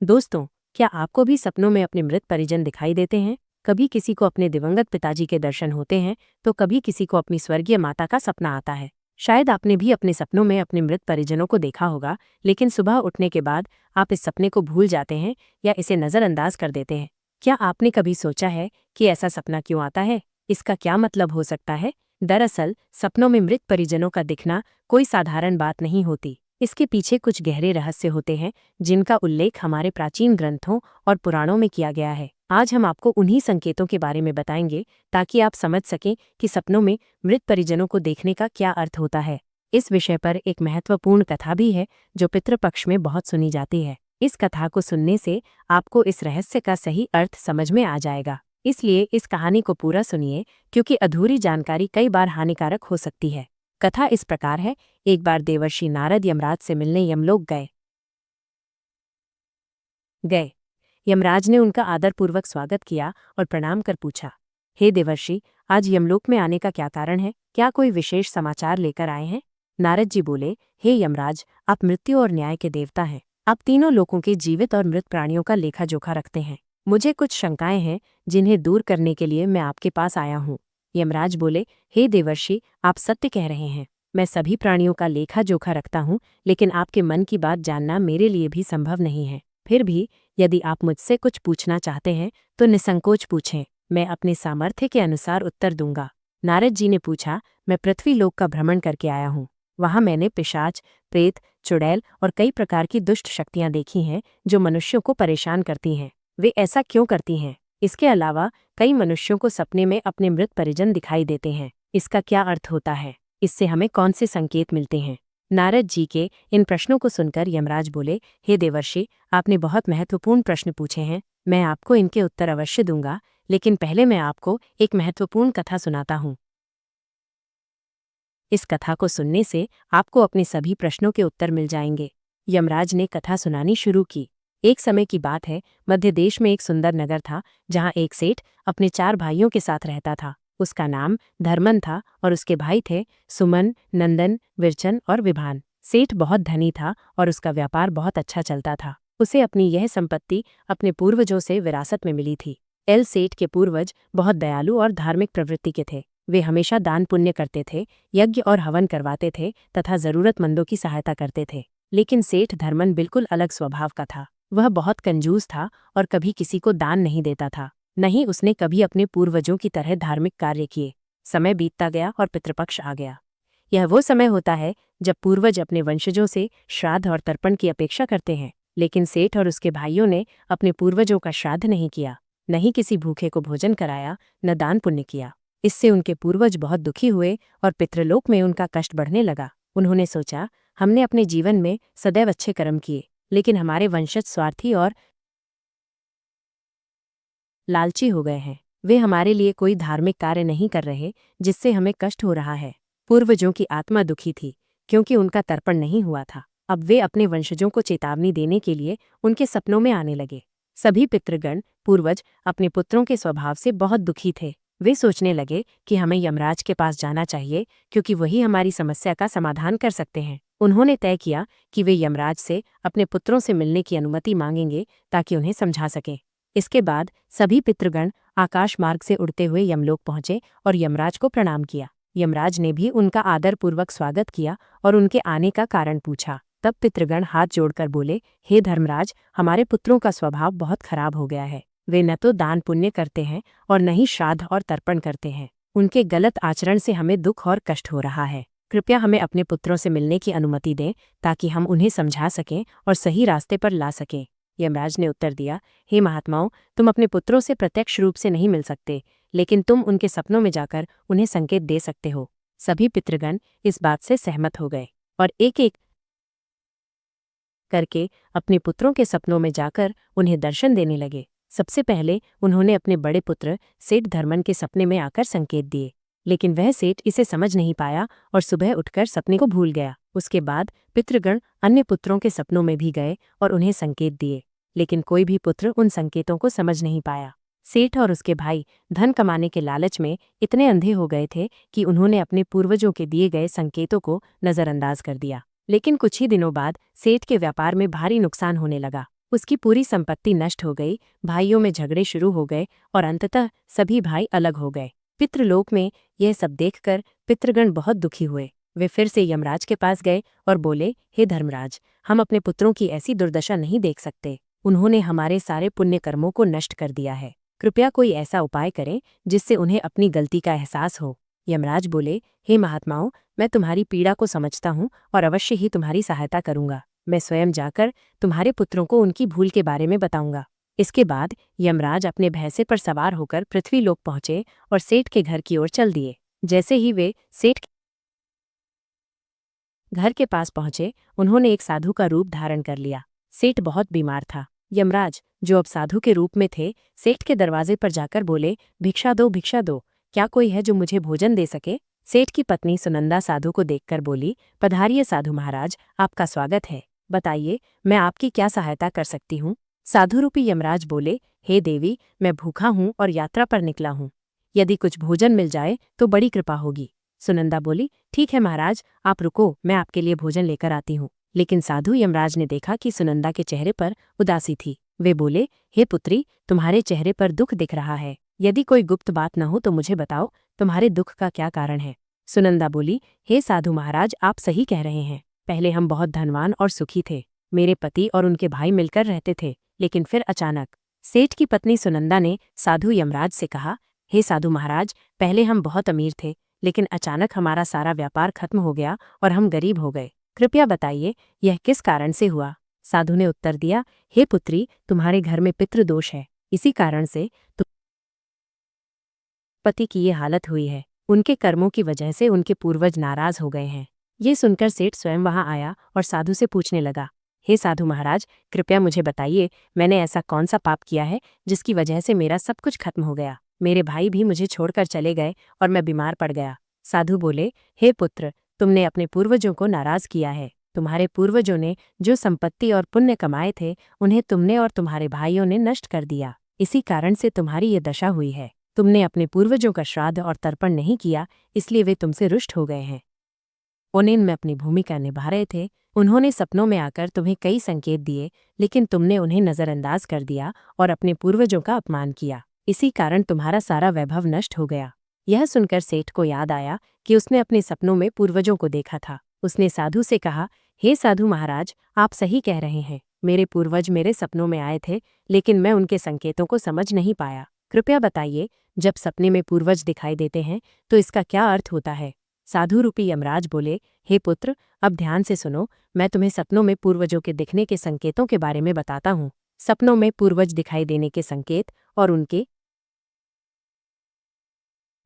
दोस्तों, क्या आपको भी सपनों में अपने मृत परिजन दिखाई देते हैं? कभी किसी को अपने दिवंगत पिताजी के दर्शन होते हैं, तो कभी किसी को अपनी स्वर्गीय माता का सपना आता है। शायद आपने भी अपने सपनों में अपने मृत परिजनों को देखा होगा, लेकिन सुबह उठने के बाद आप इस सपने को भूल जाते हैं या इसे नज़रअंदाज कर देते हैं। क्या आपने कभी सोचा है कि ऐसा सपना क्यों आता है? इसका क्या मतलब हो सकता है? दरअसल, सपनों में मृत परिजनों का दिखना कोई साधारण बात नहीं होती। इसके पीछे कुछ गहरे रहस्य होते हैं, जिनका उल्लेख हमारे प्राचीन ग्रंथों और पुराणों में किया गया है। आज हम आपको उन्हीं संकेतों के बारे में बताएंगे, ताकि आप समझ सकें कि सपनों में मृत परिजनों को देखने का क्या अर्थ होता है। इस विषय पर एक महत्वपूर्ण कथा भी है, जो पितृपक्ष में बहुत सुनी जाती है। इस कथा को सुनने से आपको इस रहस्य का सही अर्थ समझ में आ जाएगा। इसलिए इस कहानी को पूरा सुनिए, क्योंकि अधूरी जानकारी कई बार हानिकारक हो सकती है। कथा इस प्रकार है। एक बार देवर्षि नारद यमराज से मिलने यमलोक गए। यमराज ने उनका आदरपूर्वक स्वागत किया और प्रणाम कर पूछा, हे देवर्षि, आज यमलोक में आने का क्या कारण है? क्या कोई विशेष समाचार लेकर आए हैं? नारद जी बोले, हे यमराज, आप मृत्यु और न्याय के देवता हैं। आप तीनों लोकों के जीवित और मृत प्राणियों का लेखा जोखा रखते हैं। मुझे कुछ शंकाएं हैं, जिन्हें दूर करने के लिए मैं आपके पास आया हूँ। यमराज बोले, हे देवर्षि, आप सत्य कह रहे हैं। मैं सभी प्राणियों का लेखा जोखा रखता हूँ, लेकिन आपके मन की बात जानना मेरे लिए भी संभव नहीं है। फिर भी यदि आप मुझसे कुछ पूछना चाहते हैं, तो निसंकोच पूछें। मैं अपने सामर्थ्य के अनुसार उत्तर दूंगा। नारद जी ने पूछा, मैं पृथ्वी लोक का भ्रमण करके आया हूँ। वहां मैंने पिशाच, प्रेत, चुड़ैल और कई प्रकार की दुष्ट शक्तियां देखी हैं, जो मनुष्यों को परेशान करती हैं। वे ऐसा क्यों करती हैं? इसके अलावा कई मनुष्यों को सपने में अपने मृत परिजन दिखाई देते हैं। इसका क्या अर्थ होता है? इससे हमें कौन से संकेत मिलते हैं? नारद जी के इन प्रश्नों को सुनकर यमराज बोले, हे देवर्षि, आपने बहुत महत्वपूर्ण प्रश्न पूछे हैं। मैं आपको इनके उत्तर अवश्य दूंगा, लेकिन पहले मैं आपको एक महत्वपूर्ण कथा सुनाता हूँ। इस कथा को सुनने से आपको अपने सभी प्रश्नों के उत्तर मिल जाएंगे। यमराज ने कथा सुनानी शुरू की। एक समय की बात है, मध्य देश में एक सुंदर नगर था, जहाँ एक सेठ अपने 4 भाइयों के साथ रहता था। उसका नाम धर्मन था और उसके भाई थे सुमन, नंदन, विरचन और विभान। सेठ बहुत धनी था और उसका व्यापार बहुत अच्छा चलता था। उसे अपनी यह संपत्ति अपने पूर्वजों से विरासत में मिली थी। एल सेठ के पूर्वज बहुत दयालु और धार्मिक प्रवृत्ति के थे। वे हमेशा दान पुण्य करते थे, यज्ञ और हवन करवाते थे तथा जरूरतमंदों की सहायता करते थे। लेकिन सेठ धर्मन बिल्कुल अलग स्वभाव का था। वह बहुत कंजूस था और कभी किसी को दान नहीं देता था। नहीं उसने कभी अपने पूर्वजों की तरह धार्मिक कार्य किए। समय बीतता गया और पितृपक्ष आ गया। यह वो समय होता है जब पूर्वज अपने वंशजों से श्राद्ध और तर्पण की अपेक्षा करते हैं। लेकिन सेठ और उसके भाइयों ने अपने पूर्वजों का श्राद्ध नहीं किया, न ही किसी भूखे को भोजन कराया, न दान पुण्य किया। इससे उनके पूर्वज बहुत दुखी हुए और पितृलोक में उनका कष्ट बढ़ने लगा। उन्होंने सोचा, हमने अपने जीवन में सदैव अच्छे कर्म किए, लेकिन हमारे वंशज स्वार्थी और लालची हो गए हैं। वे हमारे लिए कोई धार्मिक कार्य नहीं कर रहे, जिससे हमें कष्ट हो रहा है। पूर्वजों की आत्मा दुखी थी, क्योंकि उनका तर्पण नहीं हुआ था। अब वे अपने वंशजों को चेतावनी देने के लिए उनके सपनों में आने लगे। सभी पितृगण पूर्वज अपने पुत्रों के स्वभाव से बहुत दुखी थे। वे सोचने लगे कि हमें यमराज के पास जाना चाहिए, क्योंकि वही हमारी समस्या का समाधान कर सकते हैं। उन्होंने तय किया कि वे यमराज से अपने पुत्रों से मिलने की अनुमति मांगेंगे, ताकि उन्हें समझा सकें। इसके बाद सभी पितृगण आकाश मार्ग से उड़ते हुए यमलोक पहुंचे और यमराज को प्रणाम किया। यमराज ने भी उनका आदरपूर्वक स्वागत किया और उनके आने का कारण पूछा। तब पितृगण हाथ जोड़कर बोले, हे धर्मराज, हमारे पुत्रों का स्वभाव बहुत खराब हो गया है। वे न तो दान पुण्य करते हैं और न ही श्राद्ध और तर्पण करते हैं। उनके गलत आचरण से हमें दुख और कष्ट हो रहा है। कृपया हमें अपने पुत्रों से मिलने की अनुमति दें, ताकि हम उन्हें समझा सकें और सही रास्ते पर ला सकें। यमराज ने उत्तर दिया, हे महात्माओं, तुम अपने पुत्रों से प्रत्यक्ष रूप से नहीं मिल सकते, लेकिन तुम उनके सपनों में जाकर उन्हें संकेत दे सकते हो। सभी पितृगण इस बात से सहमत हो गए और एक एक करके अपने पुत्रों के सपनों में जाकर उन्हें दर्शन देने लगे। सबसे पहले उन्होंने अपने बड़े पुत्र सेठ धर्मन के सपने में आकर संकेत दिए, लेकिन वह सेठ इसे समझ नहीं पाया और सुबह उठकर सपने को भूल गया। उसके बाद पितृगण अन्य पुत्रों के सपनों में भी गए और उन्हें संकेत दिए, लेकिन कोई भी पुत्र उन संकेतों को समझ नहीं पाया। सेठ और उसके भाई धन कमाने के लालच में इतने अंधे हो गए थे कि उन्होंने अपने पूर्वजों के दिए गए संकेतों को नज़रअंदाज कर दिया। लेकिन कुछ ही दिनों बाद सेठ के व्यापार में भारी नुकसान होने लगा। उसकी पूरी संपत्ति नष्ट हो गई, भाइयों में झगड़े शुरू हो गए और अंततः सभी भाई अलग हो गए। पितृलोक में यह सब देखकर पितृगण बहुत दुखी हुए। वे फिर से यमराज के पास गए और बोले, हे धर्मराज, हम अपने पुत्रों की ऐसी दुर्दशा नहीं देख सकते। उन्होंने हमारे सारे पुण्य कर्मों को नष्ट कर दिया है। कृपया कोई ऐसा उपाय करें जिससे उन्हें अपनी गलती का एहसास हो। यमराज बोले, हे महात्माओं, मैं तुम्हारी पीड़ा को समझता हूँ और अवश्य ही तुम्हारी सहायता करूंगा। मैं स्वयं जाकर तुम्हारे पुत्रों को उनकी भूल के बारे में बताऊंगा। इसके बाद यमराज अपने भैंसे पर सवार होकर पृथ्वी लोक पहुंचे और सेठ के घर की ओर चल दिए। जैसे ही वे सेठ घर के पास पहुंचे, उन्होंने एक साधु का रूप धारण कर लिया। सेठ बहुत बीमार था। यमराज, जो अब साधु के रूप में थे, सेठ के दरवाजे पर जाकर बोले, भिक्षा दो, भिक्षा दो, क्या कोई है जो मुझे भोजन दे सके? सेठ की पत्नी सुनंदा साधु को देखकर बोली, पधारिए साधु महाराज, आपका स्वागत है। बताइए, मैं आपकी क्या सहायता कर सकती हूँ? साधु रूपी यमराज बोले, हे देवी, मैं भूखा हूँ और यात्रा पर निकला हूँ। यदि कुछ भोजन मिल जाए तो बड़ी कृपा होगी। सुनंदा बोली, ठीक है महाराज, आप रुको, मैं आपके लिए भोजन लेकर आती हूँ। लेकिन साधु यमराज ने देखा कि सुनंदा के चेहरे पर उदासी थी। वे बोले, हे पुत्री, तुम्हारे चेहरे पर दुख दिख रहा है। यदि कोई गुप्त बात न हो तो मुझे बताओ, तुम्हारे दुख का क्या कारण है? सुनंदा बोली, हे साधु महाराज, आप सही कह रहे हैं। पहले हम बहुत धनवान और सुखी थे। मेरे पति और उनके भाई मिलकर रहते थे, लेकिन फिर अचानक। सेठ की पत्नी सुनंदा ने साधु यमराज से कहा, हे साधु महाराज, पहले हम बहुत अमीर थे, लेकिन अचानक हमारा सारा व्यापार खत्म हो गया और हम गरीब हो गए। कृपया बताइए, यह किस कारण से हुआ? साधु ने उत्तर दिया, हे पुत्री, तुम्हारे घर में पितृदोष है। इसी कारण से पति की ये हालत हुई है। उनके कर्मों की वजह से उनके पूर्वज नाराज हो गए हैं। ये सुनकर सेठ स्वयं वहां आया और साधु से पूछने लगा, हे साधु महाराज, कृपया मुझे बताइए, मैंने ऐसा कौन सा पाप किया है जिसकी वजह से मेरा सब कुछ खत्म हो गया? मेरे भाई भी मुझे छोड़कर चले गए और मैं बीमार पड़ गया। साधु बोले, हे पुत्र, तुमने अपने पूर्वजों को नाराज किया है। तुम्हारे पूर्वजों ने जो संपत्ति और पुण्य कमाए थे, उन्हें तुमने और तुम्हारे भाइयों ने नष्ट कर दिया। इसी कारण से तुम्हारी ये दशा हुई है। तुमने अपने पूर्वजों का श्राद्ध और तर्पण नहीं किया, इसलिए वे तुमसे रुष्ट हो गए हैं। ओनेन में अपनी भूमिका निभा रहे थे। उन्होंने सपनों में आकर तुम्हें कई संकेत दिए, लेकिन तुमने उन्हें नजरअंदाज कर दिया और अपने पूर्वजों का अपमान किया। इसी कारण तुम्हारा सारा वैभव नष्ट हो गया। यह सुनकर सेठ को याद आया कि उसने अपने सपनों में पूर्वजों को देखा था। उसने साधु से कहा, हे साधु महाराज, आप सही कह रहे हैं। मेरे पूर्वज मेरे सपनों में आए थे, लेकिन मैं उनके संकेतों को समझ नहीं पाया। कृपया बताइए, जब सपने में पूर्वज दिखाई देते हैं तो इसका क्या अर्थ होता है? साधु रूपी यमराज बोले, हे पुत्र, अब ध्यान से सुनो, मैं तुम्हें सपनों में पूर्वजों के दिखने के संकेतों के बारे में बताता हूँ। सपनों में पूर्वज दिखाई देने के संकेत और उनके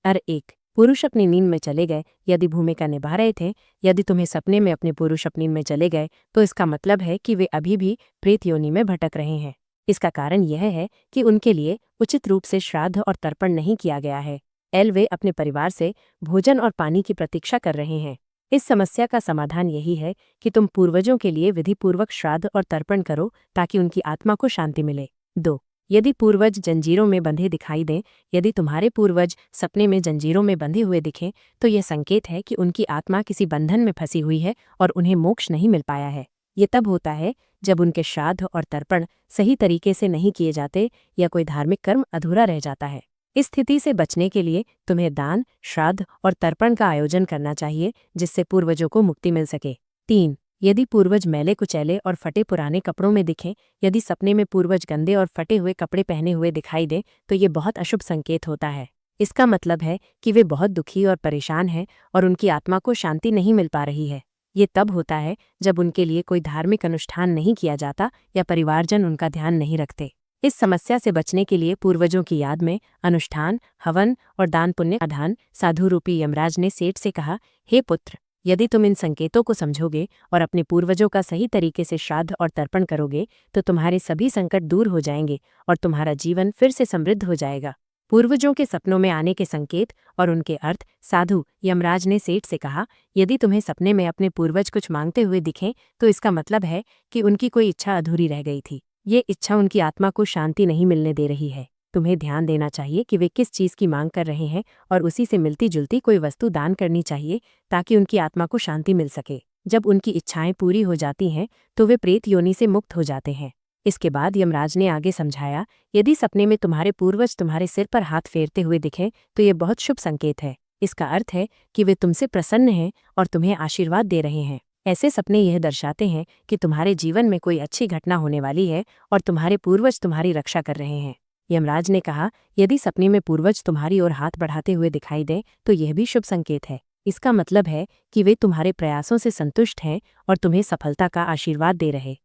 1 पुरुष अपनी नींद में चले गए, यदि भूमिका निभा रहे थे। यदि तुम्हें सपने में अपने पुरुष अपनी नींद में चले गए तो इसका मतलब है कि वे अभी भी प्रेत योनि में भटक रहे हैं। इसका कारण यह है कि उनके लिए उचित रूप से श्राद्ध और तर्पण नहीं किया गया है। वे अपने परिवार से भोजन और पानी की प्रतीक्षा कर रहे हैं। इस समस्या का समाधान यही है कि तुम पूर्वजों के लिए विधिपूर्वक श्राद्ध और तर्पण करो ताकि उनकी आत्मा को शांति मिले। 2 यदि पूर्वज जंजीरों में बंधे दिखाई दें, यदि तुम्हारे पूर्वज सपने में जंजीरों में बंधे हुए दिखें, तो यह संकेत है कि उनकी आत्मा किसी बंधन में फंसी हुई है और उन्हें मोक्ष नहीं मिल पाया है। ये तब होता है जब उनके श्राद्ध और तर्पण सही तरीके से नहीं किए जाते या कोई धार्मिक कर्म अधूरा रह जाता है। इस स्थिति से बचने के लिए तुम्हें दान, श्राद्ध और तर्पण का आयोजन करना चाहिए, जिससे पूर्वजों को मुक्ति मिल सके। 3 यदि पूर्वज मैले कुचैले और फटे पुराने कपड़ों में दिखें, यदि सपने में पूर्वज गंदे और फटे हुए कपड़े पहने हुए दिखाई दें, तो ये बहुत अशुभ संकेत होता है। इसका मतलब है कि वे बहुत दुखी और परेशान हैं और उनकी आत्मा को शांति नहीं मिल पा रही है। ये तब होता है जब उनके लिए कोई धार्मिक अनुष्ठान नहीं किया जाता या परिवारजन उनका ध्यान नहीं रखते। इस समस्या से बचने के लिए पूर्वजों की याद में अनुष्ठान, हवन और दान पुण्य आधान। साधु रूपी यमराज ने सेठ से कहा, हे पुत्र, यदि तुम इन संकेतों को समझोगे और अपने पूर्वजों का सही तरीके से श्राद्ध और तर्पण करोगे तो तुम्हारे सभी संकट दूर हो जाएंगे और तुम्हारा जीवन फिर से समृद्ध हो जाएगा। पूर्वजों के सपनों में आने के संकेत और उनके अर्थ। साधु यमराज ने सेठ से कहा, यदि तुम्हें सपने में अपने पूर्वज कुछ मांगते हुए दिखें तो इसका मतलब है कि उनकी कोई इच्छा अधूरी रह गई थी। ये इच्छा उनकी आत्मा को शांति नहीं मिलने दे रही है। तुम्हें ध्यान देना चाहिए कि वे किस चीज़ की मांग कर रहे हैं और उसी से मिलती जुलती कोई वस्तु दान करनी चाहिए ताकि उनकी आत्मा को शांति मिल सके। जब उनकी इच्छाएं पूरी हो जाती हैं तो वे प्रेत योनि से मुक्त हो जाते हैं। इसके बाद यमराज ने आगे समझाया, यदि सपने में तुम्हारे पूर्वज तुम्हारे सिर पर हाथ फेरते हुए दिखें तो ये बहुत शुभ संकेत है। इसका अर्थ है कि वे तुमसे प्रसन्न हैं और तुम्हें आशीर्वाद दे रहे हैं। ऐसे सपने यह दर्शाते हैं कि तुम्हारे जीवन में कोई अच्छी घटना होने वाली है और तुम्हारे पूर्वज तुम्हारी रक्षा कर रहे हैं। यमराज ने कहा, यदि सपने में पूर्वज तुम्हारी ओर हाथ बढ़ाते हुए दिखाई दें तो यह भी शुभ संकेत है। इसका मतलब है कि वे तुम्हारे प्रयासों से संतुष्ट हैं और तुम्हें सफलता का आशीर्वाद दे रहे।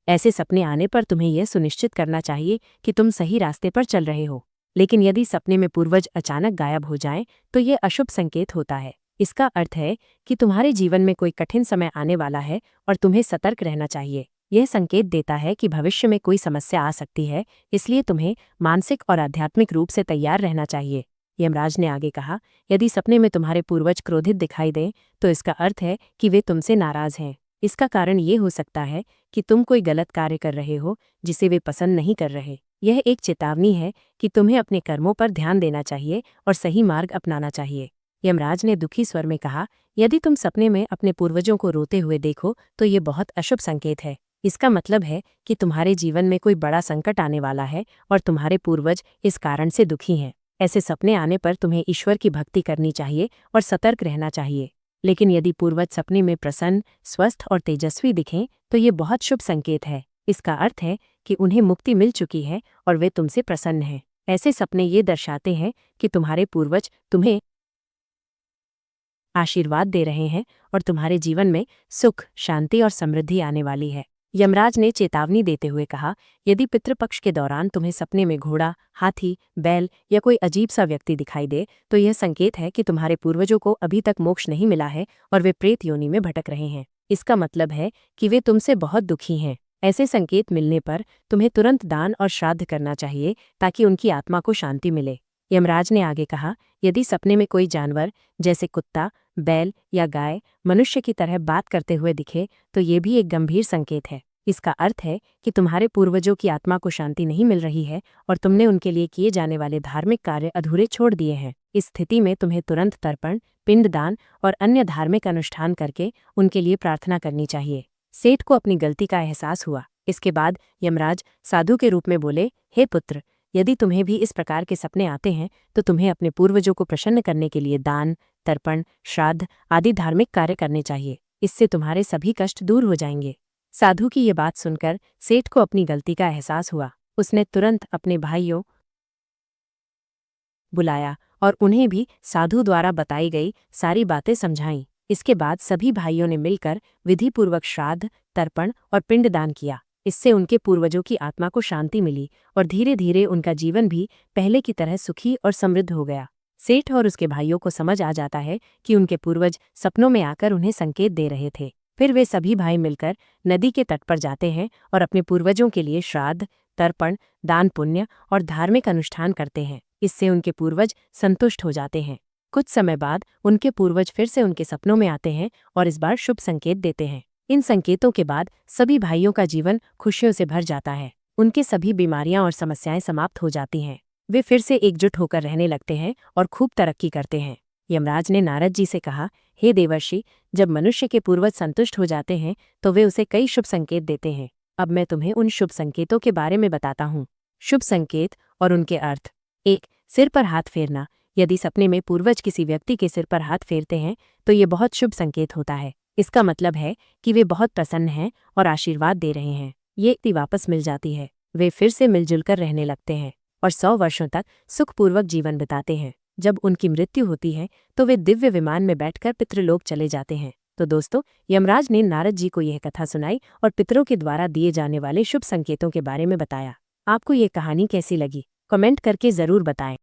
ऐसे सपने आने पर तुम्हें यह सुनिश्चित करना चाहिए कि तुम सही रास्ते पर चल रहे हो। लेकिन यदि सपने में पूर्वज अचानक गायब हो जाएं तो यह अशुभ संकेत होता है। इसका अर्थ है कि तुम्हारे जीवन में कोई कठिन समय आने वाला है और तुम्हें सतर्क रहना चाहिए। यह संकेत देता है कि भविष्य में कोई समस्या आ सकती है, इसलिए तुम्हें मानसिक और आध्यात्मिक रूप से तैयार रहना चाहिए। यमराज ने आगे कहा, यदि सपने में तुम्हारे पूर्वज क्रोधित दिखाई दें तो इसका अर्थ है कि वे तुमसे नाराज हैं। इसका कारण ये हो सकता है कि तुम कोई गलत कार्य कर रहे हो जिसे वे पसंद नहीं कर रहे। यह एक चेतावनी है कि तुम्हें अपने कर्मों पर ध्यान देना चाहिए और सही मार्ग अपनाना चाहिए। यमराज ने दुखी स्वर में कहा, यदि तुम सपने में अपने पूर्वजों को रोते हुए देखो तो ये बहुत अशुभ संकेत है। इसका मतलब है कि तुम्हारे जीवन में कोई बड़ा संकट आने वाला है और तुम्हारे पूर्वज इस कारण से दुखी हैं। ऐसे सपने आने पर तुम्हें ईश्वर की भक्ति करनी चाहिए और सतर्क रहना चाहिए। लेकिन यदि पूर्वज सपने में प्रसन्न, स्वस्थ और तेजस्वी दिखें तो ये बहुत शुभ संकेत है। इसका अर्थ है कि उन्हें मुक्ति मिल चुकी है और वे तुमसे प्रसन्न हैं। ऐसे सपने ये दर्शाते हैं कि तुम्हारे पूर्वज तुम्हें आशीर्वाद दे रहे हैं और तुम्हारे जीवन में सुख, शांति और समृद्धि आने वाली है। यमराज ने चेतावनी देते हुए कहा, यदि पितृपक्ष के दौरान तुम्हें सपने में घोड़ा, हाथी, बैल या कोई अजीब सा व्यक्ति दिखाई दे तो यह संकेत है कि तुम्हारे पूर्वजों को अभी तक मोक्ष नहीं मिला है और वे प्रेत योनि में भटक रहे हैं। इसका मतलब है कि वे तुमसे बहुत दुखी हैं। ऐसे संकेत मिलने पर तुम्हें तुरंत दान और श्राद्ध करना चाहिए ताकि उनकी आत्मा को शांति मिले। यमराज ने आगे कहा, यदि सपने में कोई जानवर जैसे कुत्ता, बैल या गाय मनुष्य की तरह बात करते हुए दिखे तो ये भी एक गंभीर संकेत है। इसका अर्थ है कि तुम्हारे पूर्वजों की आत्मा को शांति नहीं मिल रही है और तुमने उनके लिए किए जाने वाले धार्मिक कार्य अधूरे छोड़ दिए हैं। इस स्थिति में तुम्हें तुरंत तर्पण, पिंडदान और अन्य धार्मिक अनुष्ठान करके उनके लिए प्रार्थना करनी चाहिए। सेठ को अपनी गलती का एहसास हुआ। इसके बाद यमराज साधु के रूप में बोले, हे पुत्र, यदि तुम्हें भी इस प्रकार के सपने आते हैं तो तुम्हें अपने पूर्वजों को प्रसन्न करने के लिए दान, तर्पण, श्राद्ध आदि धार्मिक कार्य करने चाहिए। इससे तुम्हारे सभी कष्ट दूर हो जाएंगे। साधु की ये बात सुनकर सेठ को अपनी गलती का एहसास हुआ। उसने तुरंत अपने भाइयों बुलाया और उन्हें भी साधु द्वारा बताई गई सारी बातें समझाईं। इसके बाद सभी भाइयों ने मिलकर विधिपूर्वक श्राद्ध, तर्पण और पिंडदान किया। इससे उनके पूर्वजों की आत्मा को शांति मिली और धीरे धीरे उनका जीवन भी पहले की तरह सुखी और समृद्ध हो गया। सेठ और उसके भाइयों को समझ आ जाता है कि उनके पूर्वज सपनों में आकर उन्हें संकेत दे रहे थे। फिर वे सभी भाई मिलकर नदी के तट पर जाते हैं और अपने पूर्वजों के लिए श्राद्ध, तर्पण, दान पुण्य और धार्मिक अनुष्ठान करते हैं। इससे उनके पूर्वज संतुष्ट हो जाते हैं। कुछ समय बाद उनके पूर्वज फिर से उनके सपनों में आते हैं और इस बार शुभ संकेत देते हैं। इन संकेतों के बाद सभी भाइयों का जीवन खुशियों से भर जाता है। उनकी सभी बीमारियां और समस्याएं समाप्त हो जाती हैं। वे फिर से एकजुट होकर रहने लगते हैं और खूब तरक्की करते हैं। यमराज ने नारद जी से कहा, हे देवर्षि, जब मनुष्य के पूर्वज संतुष्ट हो जाते हैं तो वे उसे कई शुभ संकेत देते हैं। अब मैं तुम्हें उन शुभ संकेतों के बारे में बताता हूँ। शुभ संकेत और उनके अर्थ। 1. सिर पर हाथ फेरना। यदि सपने में पूर्वज किसी व्यक्ति के सिर पर हाथ फेरते हैं तो ये बहुत शुभ संकेत होता है। इसका मतलब है कि वे बहुत प्रसन्न हैं और आशीर्वाद दे रहे हैं। ये व्यक्ति वापस मिल जाती है। वे फिर से मिलजुल कर रहने लगते हैं और 100 वर्षों तक सुखपूर्वक जीवन बिताते हैं। जब उनकी मृत्यु होती है तो वे दिव्य विमान में बैठकर पितृलोक चले जाते हैं। तो दोस्तों, यमराज ने नारद जी को यह कथा सुनाई और पितरों के द्वारा दिए जाने वाले शुभ संकेतों के बारे में बताया। आपको ये कहानी कैसी लगी? कमेंट करके जरूर बताएं।